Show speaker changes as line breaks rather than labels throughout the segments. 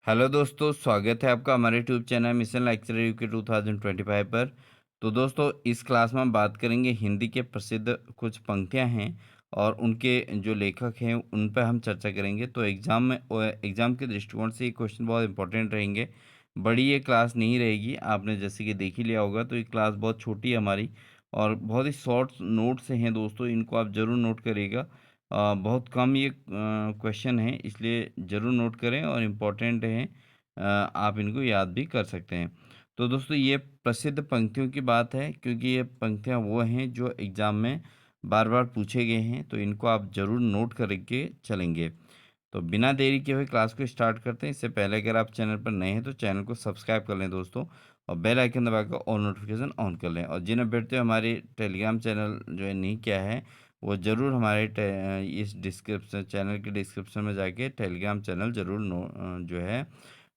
Hello दोस्तों, स्वागत है आपका हमारे YouTube channel mission lecturer UK 2025 पर। तो दोस्तों, इस क्लास में हम बात करेंगे हिंदी के प्रसिद्ध कुछ पंक्तियां हैं और उनके जो लेखक हैं उन पर हम चर्चा करेंगे। तो एग्ज़ाम के दृष्टिकोण से ये क्वेश्चन बहुत इंपॉर्टेंट रहेंगे। बड़ी ये क्लास नहीं रहेगी, आपने जैसे कि देख ही लिया होगा। तो ये क्लास बहुत छोटी है हमारी और बहुत ही शॉर्ट नोट्स हैं दोस्तों, इनको आप ज़रूर नोट करिएगा। बहुत कम ये क्वेश्चन हैं, इसलिए ज़रूर नोट करें और इम्पोर्टेंट हैं। आप इनको याद भी कर सकते हैं। तो दोस्तों, ये प्रसिद्ध पंक्तियों की बात है, क्योंकि ये पंक्तियाँ वो हैं जो एग्ज़ाम में बार बार पूछे गए हैं, तो इनको आप ज़रूर नोट करके चलेंगे। तो बिना देरी किए हुए क्लास को स्टार्ट करते हैं। इससे पहले अगर आप चैनल पर नए हैं तो चैनल को सब्सक्राइब कर लें दोस्तों, और बेल आइकन दबाकर ऑल नोटिफिकेशन ऑन कर लें। और जिन अभ्यर्थियों ने हमारे टेलीग्राम चैनल ज्वाइन नहीं किया है, वो ज़रूर हमारे इस डिस्क्रिप्शन चैनल के डिस्क्रिप्शन में जाके टेलीग्राम चैनल ज़रूर जो है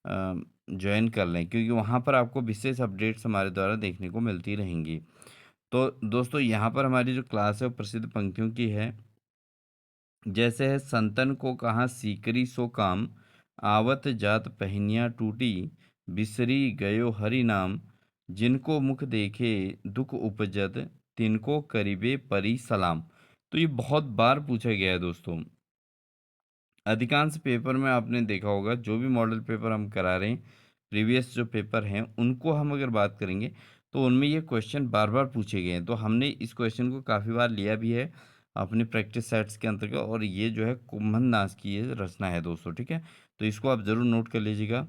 ज्वाइन कर लें, क्योंकि वहाँ पर आपको विशेष अपडेट्स हमारे द्वारा देखने को मिलती रहेंगी। तो दोस्तों, यहाँ पर हमारी जो क्लास है वो प्रसिद्ध पंक्तियों की है। जैसे है, संतन को कहाँ सीकरी सो काम, आवत जात पहनिया टूटी, बिसरी गयो हरि नाम, जिनको मुख देखे दुख उपजत, तिनको करिबे परी सलाम। तो ये बहुत बार पूछा गया है दोस्तों। अधिकांश पेपर में आपने देखा होगा, जो भी मॉडल पेपर हम करा रहे हैं, प्रीवियस जो पेपर हैं उनको हम अगर बात करेंगे तो उनमें ये क्वेश्चन बार बार पूछे गए हैं। तो हमने इस क्वेश्चन को काफ़ी बार लिया भी है अपने प्रैक्टिस सेट्स के अंतर्गत, और ये जो है कुम्भन दास की ये रचना है दोस्तों, ठीक है। तो इसको आप ज़रूर नोट कर लीजिएगा।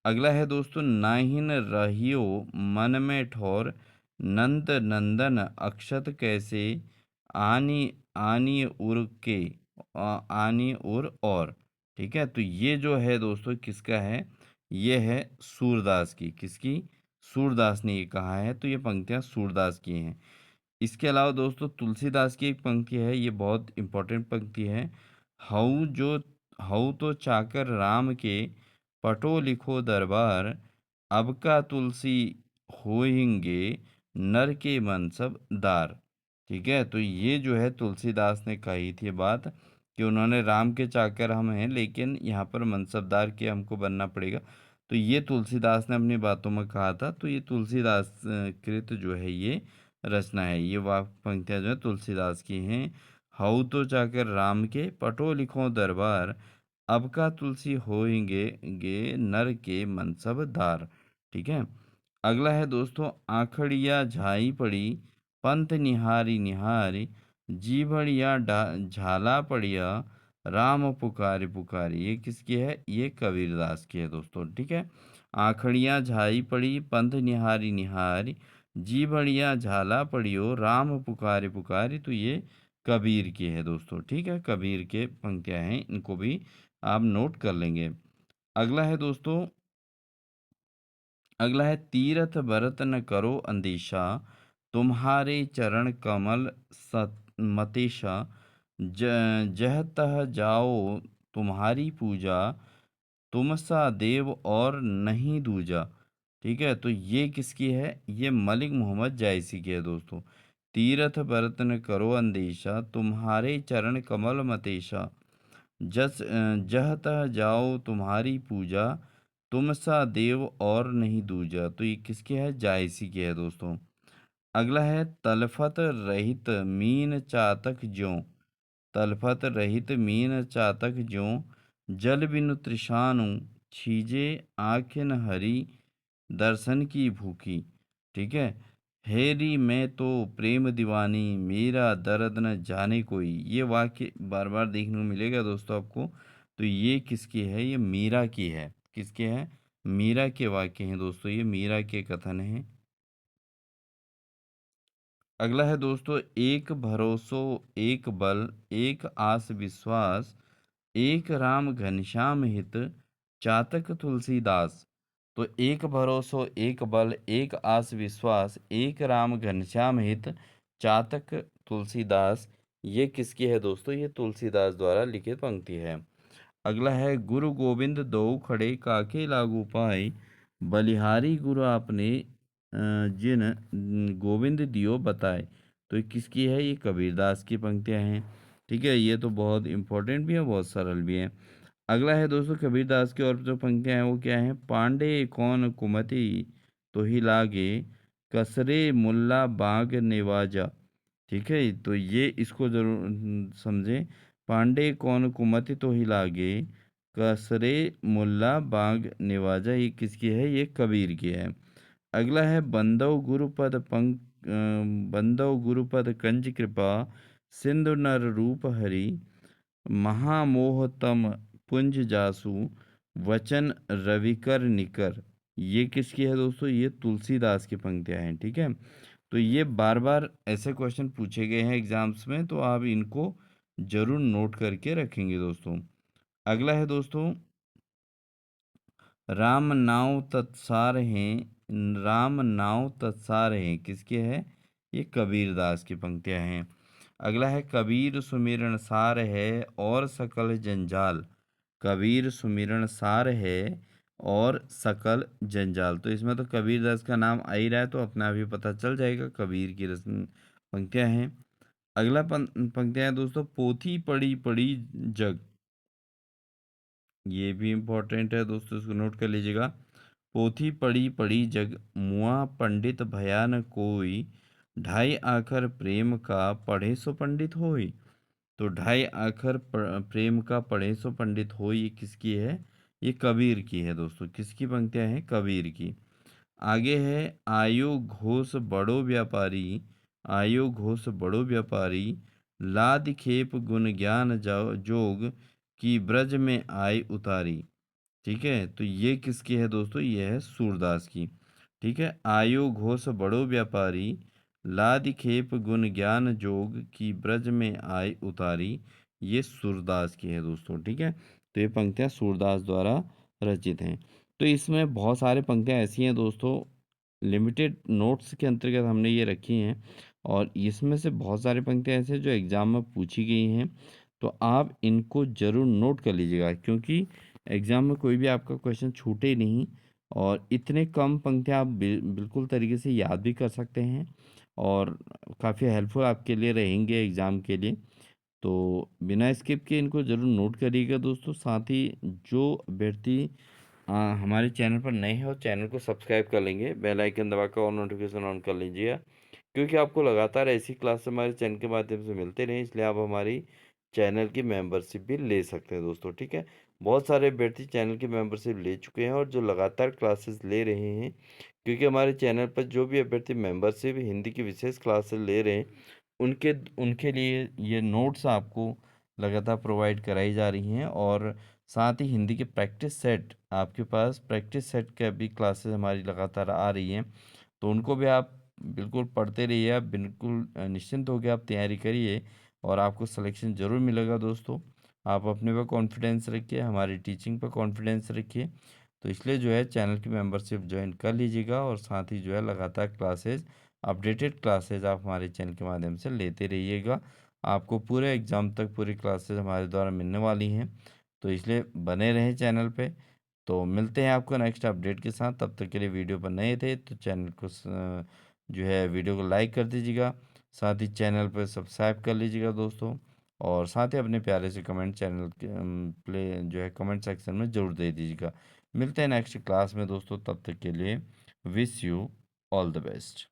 अगला है दोस्तों, नाहिन रहियो मन में ठौर, नंद नंदन अक्षत कैसे, आनी आनी उर के आनी उर और। ठीक है, तो ये जो है दोस्तों किसका है? ये है सूरदास की। किसकी? सूरदास ने ये कहा है, तो ये पंक्तियां सूरदास की हैं। इसके अलावा दोस्तों, तुलसीदास की एक पंक्ति है, ये बहुत इंपॉर्टेंट पंक्ति है। हऊ जो हऊ तो चाकर राम के, पटो लिखो दरबार, अब का तुलसी होएंगे, नर के मन सब दार। ठीक है, तो ये जो है तुलसीदास ने कही थी बात, कि उन्होंने राम के चाकर हम हैं, लेकिन यहाँ पर मनसबदार के हमको बनना पड़ेगा। तो ये तुलसीदास ने अपनी बातों में कहा था। तो ये तुलसीदास कृत जो है ये रचना है। ये वाक्य पंक्तियाँ जो है तुलसीदास की हैं। हऊ तो चाकर राम के, पटो लिखो दरबार, अब का तुलसी होएंगे गे, नर के मनसब दार। ठीक है। अगला है दोस्तों, आखड़िया झाई पड़ी, पंथ निहारी निहारी, जी बढ़िया झाला पड़िया, राम पुकारी पुकारी। ये किसकी है? ये कबीरदास की है दोस्तों, ठीक है। आखड़िया झाई पड़ी, पंथ निहारी निहारी, जी बढ़िया झाला पड़ियो, राम पुकारी पुकारी। तो ये कबीर की है दोस्तों, ठीक है। कबीर के पंक्तियां हैं, इनको भी आप नोट कर लेंगे। अगला है दोस्तों, अगला है, तीरथ भरत न करो अंदेशा, तुम्हारे चरण कमल मतेशा, जह तह जाओ तुम्हारी पूजा, तुम सा देव और नहीं दूजा। ठीक है, तो ये किसकी है? ये मलिक मोहम्मद जायसी की है दोस्तों। तीरथ भरत न करो अंदेशा, तुम्हारे चरण कमल मतेशा, जह तह जाओ तुम्हारी पूजा, तुम सा देव और नहीं दूजा। तो ये किसके है? जायसी के है दोस्तों। अगला है, तलफत रहित मीन चातक ज्यों, तलफत रहित मीन चातक ज्यों, जल बिनु तृषानु, छीजे आँखें हरि, दर्शन की भूखी। ठीक है। हेरी मैं तो प्रेम दीवानी, मेरा दर्द न जाने कोई। ये वाक्य बार बार देखने को मिलेगा दोस्तों आपको। तो ये किसकी है? ये मीरा की है। किसके है? मीरा के वाक्य हैं दोस्तों, ये मीरा के कथन हैं। अगला है दोस्तों, एक भरोसो एक बल, एक आस विश्वास, एक राम घनश्याम हित, चातक तुलसीदास। तो एक भरोसो एक बल, एक आस विश्वास, एक राम घनश्याम हित, चातक तुलसीदास। ये किसकी है दोस्तों? ये तुलसीदास द्वारा लिखित पंक्ति है। अगला है, गुरु गोविंद दो खड़े, काके लागू पाए, बलिहारी गुरु आपने जिन गोविंद दियो बताए। तो ये किसकी है? ये कबीरदास की पंक्तियां हैं। ठीक है, ये तो बहुत इंपॉर्टेंट भी है, बहुत सरल भी है। अगला है दोस्तों कबीरदास की और जो पंक्तियाँ हैं वो क्या हैं? पांडे कौन कुमति तो ही लागे, कसरे मुल्ला बाग निवाजा। ठीक है? तो ये इसको ज़रूर समझें। पांडे कौन कुमति तो ही लागे, कसरे मुल्ला बाग निवाजा, ये किसकी है? ये कबीर की है। अगला है बंदौ गुरुपद कंज कृपा, सिंधु नर रूप हरि, महामोहतम पुंज जासु, वचन रविकर निकर। ये किसकी है दोस्तों? ये तुलसीदास की पंक्तियां हैं। ठीक है? तो ये बार बार ऐसे क्वेश्चन पूछे गए हैं एग्जाम्स में, तो आप इनको जरूर नोट करके रखेंगे दोस्तों। अगला है दोस्तों, राम नाव तत्सार हैं, राम नाव तत्सार हैं, किसके है? ये कबीरदास की पंक्तियां हैं। अगला है कबीर सुमिरन सार है और सकल जंजाल, कबीर सुमिरन सार है और सकल जंजाल। तो इसमें तो कबीरदास का नाम आ ही रहा है, तो अपने आप ही पता चल जाएगा कबीर की रस्म पंक्तियां हैं। अगला पंक्तियां हैं दोस्तों, पोथी पढ़ी पढ़ी जग, ये भी इम्पोर्टेंट है दोस्तों, इसको नोट कर लीजिएगा। पोथी पढ़ी पढ़ी जग, मुआ पंडित भया न कोई, ढाई आखर प्रेम का पढ़े सो पंडित होई। तो ढाई आखर प्रेम का पढ़े सो पंडित होई, ये किसकी है? ये कबीर की है दोस्तों। किसकी पंक्तियां हैं? कबीर की। आगे है, आयो घोष बड़ो व्यापारी, आयो घोष बड़ो व्यापारी, लाद खेप गुण ज्ञान जाओ जोग, की ब्रज में आई उतारी। ठीक है? तो ये किसकी है दोस्तों? ये है सूरदास की। ठीक है? आयो घोष बड़ो व्यापारी, लादि खेप गुण ज्ञान जोग, की ब्रज में आई उतारी। ये सूरदास की है दोस्तों। ठीक है? तो ये पंक्तियां सूरदास द्वारा रचित हैं। तो इसमें बहुत सारे पंक्तियां ऐसी हैं दोस्तों, लिमिटेड नोट्स के अंतर्गत हमने ये रखी हैं, और इसमें से बहुत सारी पंक्तियां ऐसे हैं जो एग्ज़ाम में पूछी गई हैं। तो आप इनको ज़रूर नोट कर लीजिएगा, क्योंकि एग्ज़ाम में कोई भी आपका क्वेश्चन छूटे नहीं, और इतने कम पंक्तियाँ आप बिल्कुल तरीके से याद भी कर सकते हैं, और काफ़ी हेल्पफुल आपके लिए रहेंगे एग्ज़ाम के लिए। तो बिना स्किप के इनको ज़रूर नोट करिएगा दोस्तों। साथ ही जो अभ्यर्थी हमारे चैनल पर नए हैं और चैनल को सब्सक्राइब कर लेंगे, बेल आइकन दबाकर और नोटिफिकेशन ऑन कर लीजिए, क्योंकि आपको लगातार ऐसी क्लास हमारे चैनल के माध्यम से मिलते रहें, इसलिए आप हमारी चैनल की मेंबरशिप भी ले सकते हैं दोस्तों। ठीक है? बहुत सारे अभ्यर्थी चैनल की मेंबरशिप ले चुके हैं और जो लगातार क्लासेस ले रहे हैं, क्योंकि हमारे चैनल पर जो भी अभ्यर्थी मेंबरशिप हिंदी की विशेष क्लासेस ले रहे हैं, उनके उनके लिए ये नोट्स आपको लगातार प्रोवाइड कराई जा रही हैं, और साथ ही हिंदी के प्रैक्टिस सेट, आपके पास प्रैक्टिस सेट का भी क्लासेस हमारी लगातार आ रही हैं। तो उनको भी आप बिल्कुल पढ़ते रहिए, आप बिल्कुल निश्चिंत होकर आप तैयारी करिए, और आपको सिलेक्शन ज़रूर मिलेगा दोस्तों। आप अपने पर कॉन्फिडेंस रखिए, हमारी टीचिंग पर कॉन्फिडेंस रखिए। तो इसलिए जो है चैनल की मेंबरशिप ज्वाइन कर लीजिएगा, और साथ ही जो है लगातार क्लासेस, अपडेटेड क्लासेस आप हमारे चैनल के माध्यम से लेते रहिएगा। आपको पूरे एग्ज़ाम तक पूरी क्लासेस हमारे द्वारा मिलने वाली हैं, तो इसलिए बने रहें चैनल पे। तो मिलते हैं आपको नेक्स्ट अपडेट के साथ, तब तक के लिए वीडियो पर नए थे तो चैनल को जो है वीडियो को लाइक कर दीजिएगा, साथ ही चैनल पर सब्सक्राइब कर लीजिएगा दोस्तों, और साथ ही अपने प्यारे से कमेंट चैनल के प्ले जो है कमेंट सेक्शन में ज़रूर दे दीजिएगा। मिलते हैं नेक्स्ट क्लास में दोस्तों, तब तक के लिए wish you all the best.